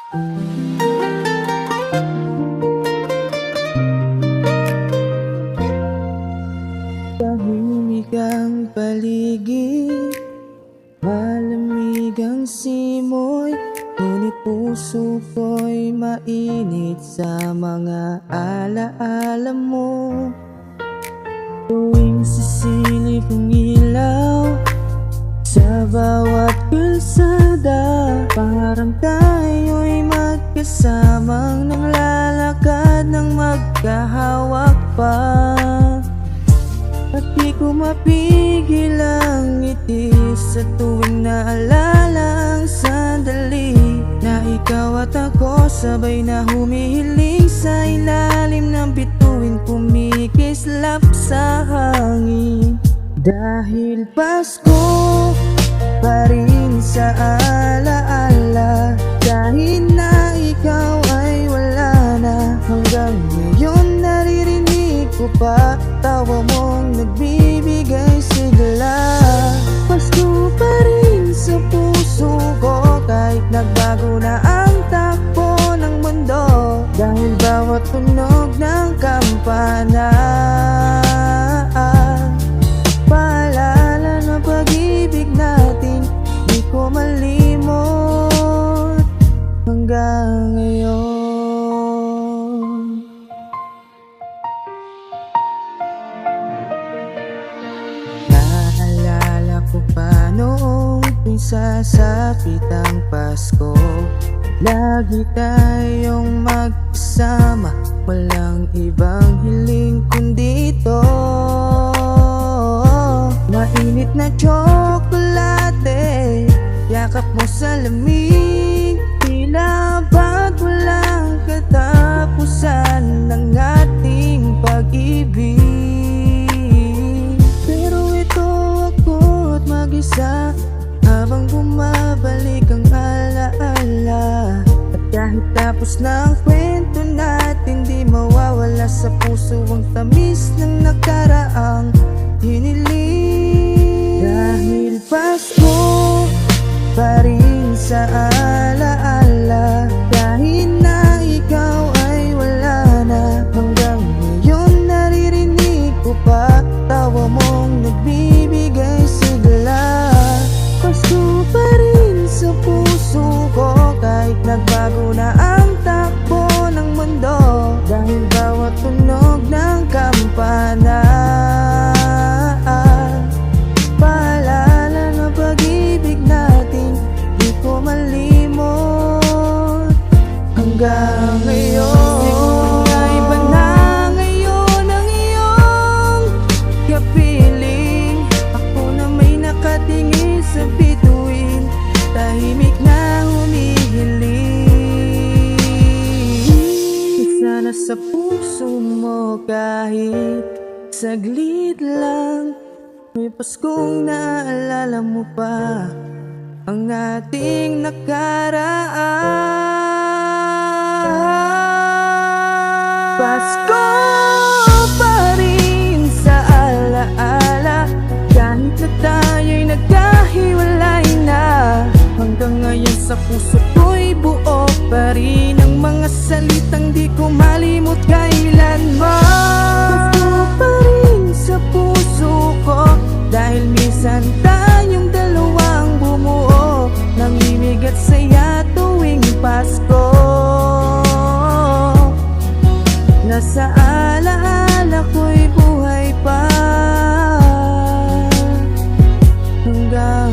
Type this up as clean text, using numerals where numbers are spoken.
Tahimik ang paligid, malamig ang simoy, ngunit puso ko'y mainit sa mga alaala mo. Tuwing sisilip ang ilaw sa bawat kalsada, parang tayo'y magkasamang naglalakad ng magkahawak pa. At di ko mapigil ang ngiti sa tuwing naalala ang sandali na ikaw at ako sabay na humihiling sa ilalim ng bituin, kumikislap sa hangin. Dahil Pasko pa rin sa alaala, kahit na ikaw ay wala na, hanggang ngayon naririnig ko pa tawa mong nagbibigay sigla. Pasko pa rin sa puso ko kahit nagbago na ang takbo ng mundo, dahil bawat tunog ng kampana paalala ng pag-ibig natin, di ko malimot hanggang ngayon. Naalala ko pa noong tuwing sasapit ang Pasko, lagi tayong magkasama, walang ibang hiling kundi ito. Mainit na tsokolate, yakap mo sa lamig, tila ba't walang katapusan ng ating pag-ibig. Pero ito ako't mag-isa habang bumabalik ang alaala, at kahit tapos na ang kwento natin, di mawawala sa puso ang tamis ng nakaraang hiniling. Dahil Pasko pa rin sa alaala, kahit na ikaw ay wala na, hanggang ngayon naririnig ko pa tawa mong nagbibigay sigla. Pasko pa rin sa puso ko kahit nagbago na ang takbo ng mundo, dahil bawat tunog ng kampana paalala ng pag-ibig natin, di ko malimot hanggang ngayon. Siguro nga iba na ngayon ang iyong kapiling, ako na may nakatingin sa bituin, tahimik na humihiling. Sana sa puso mo kahit saglit lang, may Paskong naalala mo pa ang ating nakaraan. Pasko pa rin sa alaala, kahit na tayo'y nagkahiwalay na, hanggang ngayon sa puso ko'y buo pa rin ang mga salitang di ko malimot kailanman. Pasko pa rin sa puso ko, dahil minsan tayong dalawang bumuo, namimig at saya tuwing Pasko. Nasa alaala ko'y buhay pa hanggang